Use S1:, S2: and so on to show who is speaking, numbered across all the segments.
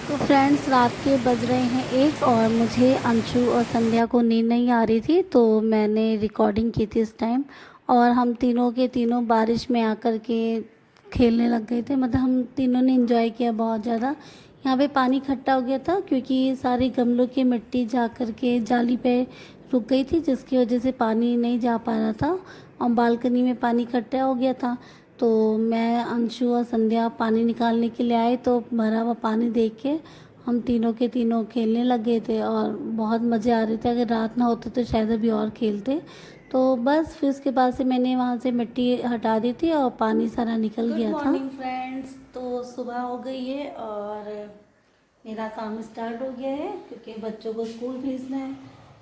S1: तो फ्रेंड्स, रात के बज रहे हैं 1 और मुझे अंशु और संध्या को नींद नहीं आ रही थी, तो मैंने रिकॉर्डिंग की थी इस टाइम। और हम तीनों के तीनों बारिश में आकर के खेलने लग गए थे। मतलब हम तीनों ने एंजॉय किया बहुत ज़्यादा। यहाँ पे पानी इकट्ठा हो गया था क्योंकि सारी गमलों की मिट्टी जा कर के जाली पे रुक गई थी, जिसकी वजह से पानी नहीं जा पा रहा था और बालकनी में पानी इकट्ठा हो गया था। तो मैं, अंशु और संध्या पानी निकालने के लिए आए, तो भरा हुआ पानी देख के हम तीनों के तीनों खेलने लग गए थे और बहुत मज़े आ रहे थे। अगर रात ना होते तो शायद अभी और खेलते। तो बस फिर उसके बाद से मैंने वहाँ से मिट्टी हटा दी थी और पानी सारा निकल गया था। Good morning friends. तो सुबह हो गई है और मेरा काम स्टार्ट हो गया है क्योंकि बच्चों को स्कूल भेजना है।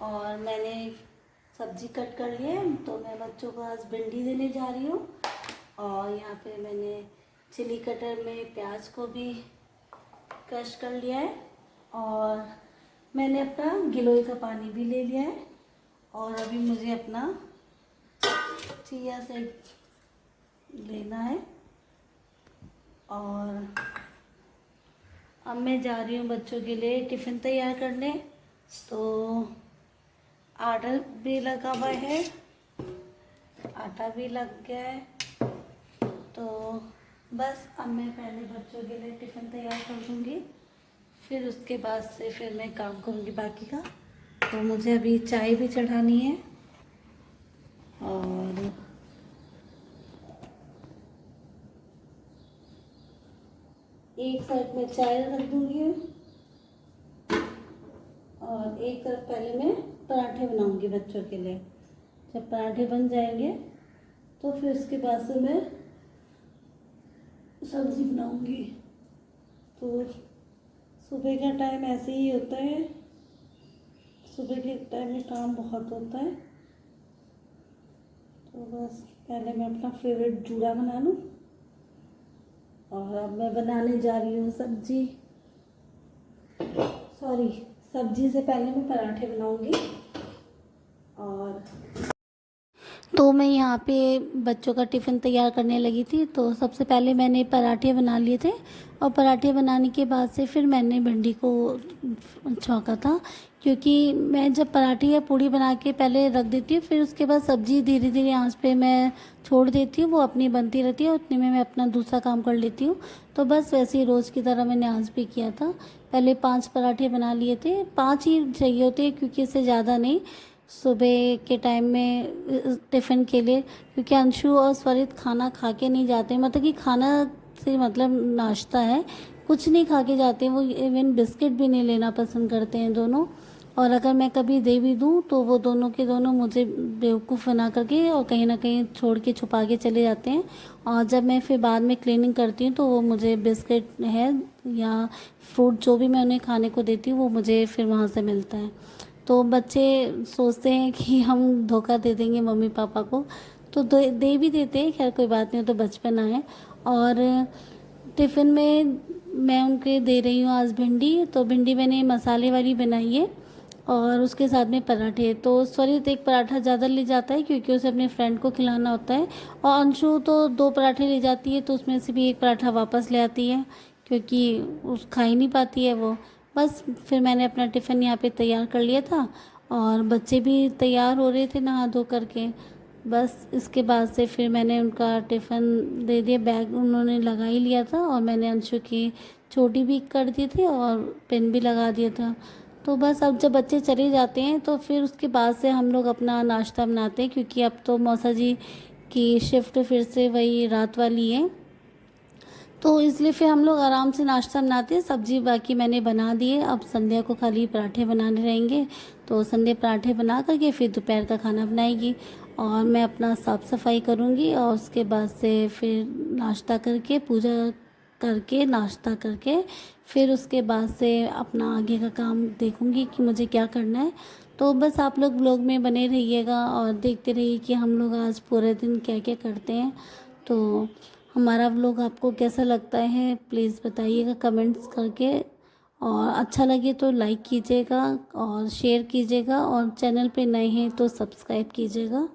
S1: और मैंने सब्जी कट कर ली है, तो मैं बच्चों को आज भिंडी देने जा रही हूँ। और यहाँ पे मैंने चिली कटर में प्याज को भी क्रश कर लिया है और मैंने अपना गिलोय का पानी भी ले लिया है। और अभी मुझे अपना चिया सीड लेना है। और अब मैं जा रही हूँ बच्चों के लिए टिफ़िन तैयार करने। तो आटा भी लगा हुआ है, आटा भी लग गया है। तो बस अब मैं पहले बच्चों के लिए टिफ़िन तैयार कर दूँगी, फिर उसके बाद से फिर मैं काम करूँगी बाकी का। तो मुझे अभी चाय भी चढ़ानी है और एक साइड में चाय रख दूँगी और एक तरफ पहले मैं पराठे बनाऊँगी बच्चों के लिए। जब पराठे बन जाएंगे तो फिर उसके बाद से मैं सब्ज़ी बनाऊंगी। तो सुबह का टाइम ऐसे ही होता है, सुबह के टाइम में काम बहुत होता है। तो बस पहले मैं अपना फेवरेट जूड़ा बना लूँ और अब मैं बनाने जा रही हूँ सब्जी। सब्जी से पहले मैं पराठे बनाऊंगी। और तो मैं यहाँ पे बच्चों का टिफ़िन तैयार करने लगी थी। तो सबसे पहले मैंने पराठे बना लिए थे और पराठे बनाने के बाद से फिर मैंने भिंडी को छौंका था, क्योंकि मैं जब पराठे या पूड़ी बना के पहले रख देती हूँ, फिर उसके बाद सब्ज़ी धीरे धीरे आंच पे मैं छोड़ देती हूँ, वो अपनी बनती रहती है, उतने में मैं अपना दूसरा काम कर लेती हूँ। तो बस वैसे ही रोज़ की तरह मैंने आज भी किया था। पहले 5 पराठे बना लिए थे, 5 ही चाहिए होते हैं क्योंकि इससे ज़्यादा नहीं, सुबह के टाइम में टिफ़िन के लिए। क्योंकि अंशु और स्वरित खाना खा के नहीं जाते, मतलब कि खाना से मतलब नाश्ता है, कुछ नहीं खा के जाते हैं। वो इवन बिस्किट भी नहीं लेना पसंद करते हैं दोनों। और अगर मैं कभी दे भी दूँ तो वो दोनों के दोनों मुझे बेवकूफ़ बना करके और कहीं ना कहीं छोड़ के छुपा के चले जाते हैं। और जब मैं फिर बाद में क्लीनिंग करती हूँ तो वो मुझे बिस्किट है या फ्रूट जो भी मैं उन्हें खाने को देती हूँ वो मुझे फिर वहाँ से मिलता है। तो बच्चे सोचते हैं कि हम धोखा दे देंगे मम्मी पापा को, तो दे भी देते हैं। खैर कोई बात नहीं, तो बचपना है। और टिफ़िन में मैं उनके दे रही हूँ आज भिंडी। तो भिंडी मैंने मसाले वाली बनाई है और उसके साथ में पराठे। तो स्वरित एक पराठा ज़्यादा ले जाता है क्योंकि उसे अपने फ्रेंड को खिलाना होता है। और अंशु तो 2 पराठे ले जाती है, तो उसमें से भी एक पराठा वापस ले आती है क्योंकि उस खा ही नहीं पाती है वो। बस फिर मैंने अपना टिफ़िन यहाँ पे तैयार कर लिया था और बच्चे भी तैयार हो रहे थे नहा धो करके। बस इसके बाद से फिर मैंने उनका टिफ़िन दे दिया, बैग उन्होंने लगा ही लिया था और मैंने अंशु की चोटी भी कर दी थी और पेन भी लगा दिया था। तो बस अब जब बच्चे चले जाते हैं तो फिर उसके बाद से हम लोग अपना नाश्ता बनाते हैं, क्योंकि अब तो मौसा जी की शिफ्ट फिर से वही रात वाली है। तो इसलिए फिर हम लोग आराम से नाश्ता बनाते हैं। सब्जी बाकी मैंने बना दी है, अब संध्या को खाली पराठे बनाने रहेंगे। तो संध्या पराठे बना करके फिर दोपहर का खाना बनाएगी और मैं अपना साफ़ सफाई करूँगी और उसके बाद से फिर नाश्ता करके पूजा करके नाश्ता करके फिर उसके बाद से अपना आगे का काम देखूँगी कि मुझे क्या करना है। तो बस आप लोग व्लॉग में बने रहिएगा और देखते रहिए कि हम लोग आज पूरे दिन क्या क्या करते हैं। तो हमारा व्लॉग आपको कैसा लगता है प्लीज़ बताइएगा कमेंट्स करके, और अच्छा लगे तो लाइक कीजिएगा और शेयर कीजिएगा और चैनल पे नए हैं तो सब्सक्राइब कीजिएगा।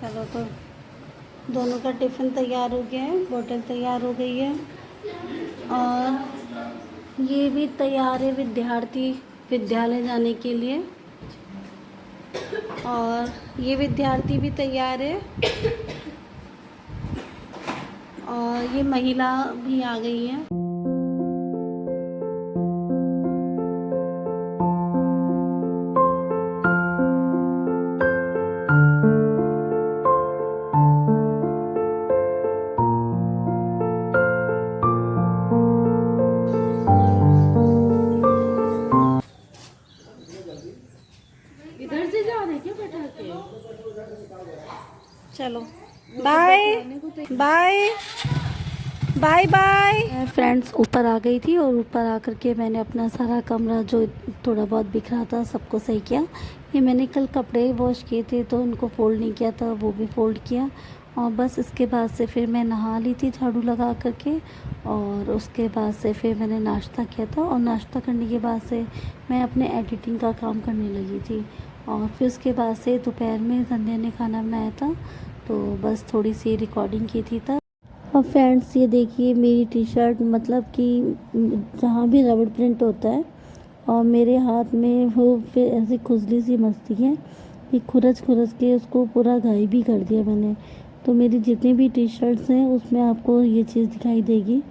S1: चलो तो दोनों का टिफ़िन तैयार हो गया है, बोतल तैयार हो गई है और ये भी तैयार है विद्यार्थी विद्यालय जाने के लिए। और ये विद्यार्थी भी तैयार है और ये महिला भी आ गई है।
S2: इधर से जा रहे क्या पटाखे?
S1: चलो bye bye bye bye. Friends ऊपर आ गई थी और ऊपर आकर के मैंने अपना सारा कमरा जो थोड़ा बहुत बिखरा था सबको सही किया। ये मैंने कल कपड़े वॉश किए थे तो उनको फोल्ड नहीं किया था, वो भी फोल्ड किया। और बस इसके बाद से फिर मैं नहा ली थी झाड़ू लगा करके और उसके बाद से फिर मैंने नाश्ता किया था और नाश्ता करने के बाद से मैं अपने एडिटिंग का काम करने लगी थी। और फिर उसके बाद से दोपहर में संध्या ने खाना बनाया था तो बस थोड़ी सी रिकॉर्डिंग की थी तब। और फ्रेंड्स ये देखिए मेरी टी शर्ट मतलब कि जहाँ भी रबड़ प्रिंट होता है और मेरे हाथ में वो फिर ऐसी खुजली सी मचती है कि खुरच खुरच के उसको पूरा गायब भी कर दिया मैंने। तो मेरी जितनी भी टी शर्ट्स हैं उसमें आपको ये चीज़ दिखाई देगी,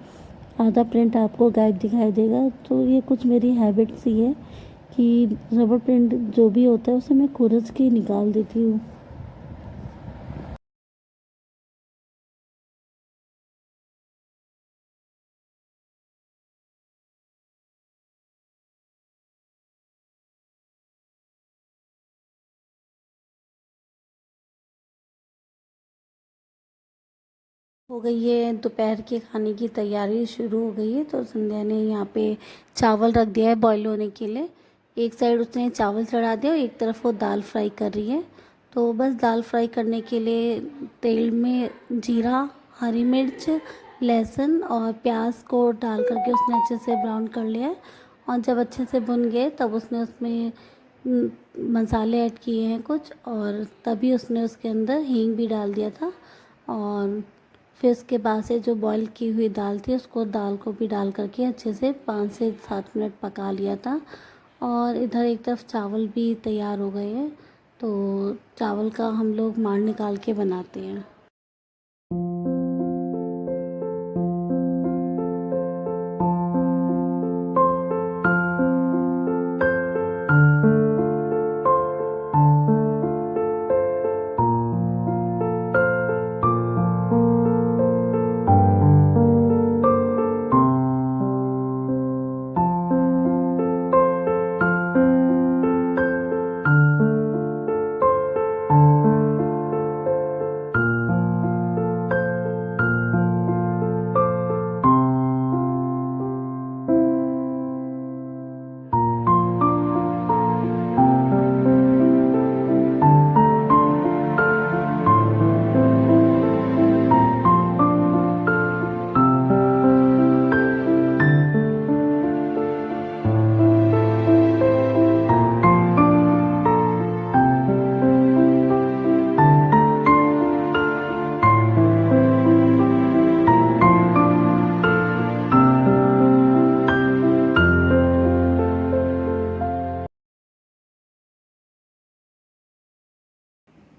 S1: आधा प्रिंट आपको गायब दिखाई देगा। तो ये कुछ मेरी हैबिट सी है कि रबड़ प्रिंट जो भी होता है उसे मैं खुरच के निकाल देती हूँ। हो गई है दोपहर के खाने की तैयारी शुरू हो गई है। तो संध्या ने यहाँ पे चावल रख दिया है बॉईल होने के लिए। एक साइड उसने चावल चढ़ा दिया और एक तरफ वो दाल फ्राई कर रही है। तो बस दाल फ्राई करने के लिए तेल में जीरा, हरी मिर्च, लहसुन और प्याज को डाल करके उसने अच्छे से ब्राउन कर लिया है। और जब अच्छे से भुन गए तब उसने उसमें मसाले ऐड किए हैं कुछ और तभी उसने उसके अंदर हींग भी डाल दिया था। और फिर उसके बाद से जो बॉईल की हुई दाल थी उसको दाल को भी डाल करके अच्छे से 5 से 7 मिनट पका लिया था। और इधर एक तरफ चावल भी तैयार हो गए हैं। तो चावल का हम लोग मांड निकाल के बनाते हैं।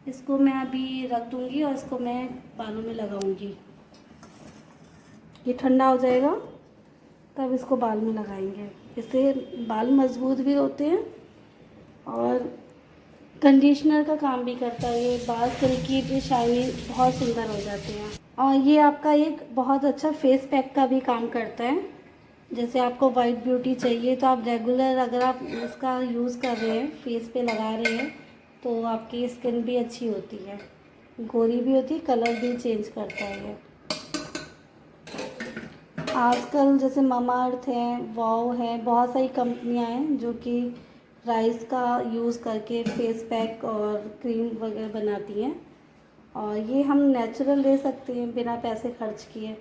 S1: इसको मैं अभी रख दूँगी और इसको मैं बालों में लगाऊंगी। ये ठंडा हो जाएगा तब इसको बाल में लगाएंगे। इससे बाल मजबूत भी होते हैं और कंडीशनर का काम भी करता है। ये बाल सिल्की भी शाइनी बहुत सुंदर हो जाते हैं। और ये आपका एक बहुत अच्छा फेस पैक का भी काम करता है। जैसे आपको वाइट ब्यूटी चाहिए तो आप रेगुलर अगर आप इसका यूज़ कर रहे हैं, फेस पे लगा रहे हैं तो आपकी स्किन भी अच्छी होती है, गोरी भी होती है, कलर भी चेंज करता है ये। आजकल जैसे ममाअर्थ है, वाओ है, बहुत सारी कंपनियां हैं जो कि राइस का यूज़ करके फेस पैक और क्रीम वगैरह बनाती हैं। और ये हम नेचुरल ले सकते हैं बिना पैसे खर्च किए।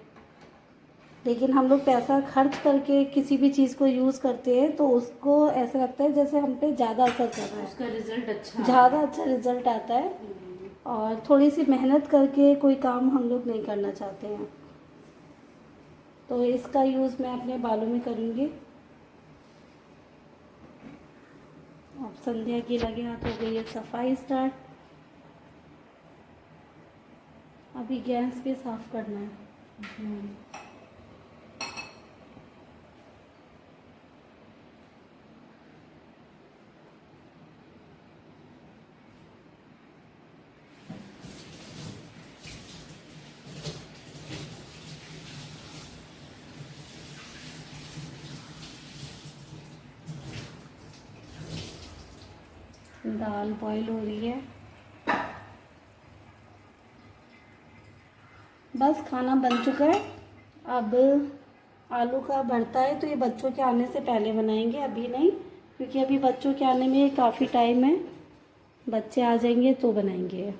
S1: लेकिन हम लोग पैसा खर्च करके किसी भी चीज़ को यूज़ करते हैं तो उसको ऐसा लगता है जैसे हम पे ज़्यादा असर कर रहा है,
S2: उसका रिजल्ट अच्छा
S1: ज़्यादा अच्छा रिजल्ट आता है। और थोड़ी सी मेहनत करके कोई काम हम लोग नहीं करना चाहते हैं। तो इसका यूज़ मैं अपने बालों में करूँगी। अब संध्या की लगे हाथ हो गई है सफाई स्टार्ट। अभी गैस भी साफ करना है। दाल बॉईल हो रही है। बस खाना बन चुका है। अब आलू का भरता है तो ये बच्चों के आने से पहले बनाएंगे, अभी नहीं, क्योंकि अभी बच्चों के आने में काफ़ी टाइम है। बच्चे आ जाएंगे तो बनाएंगे।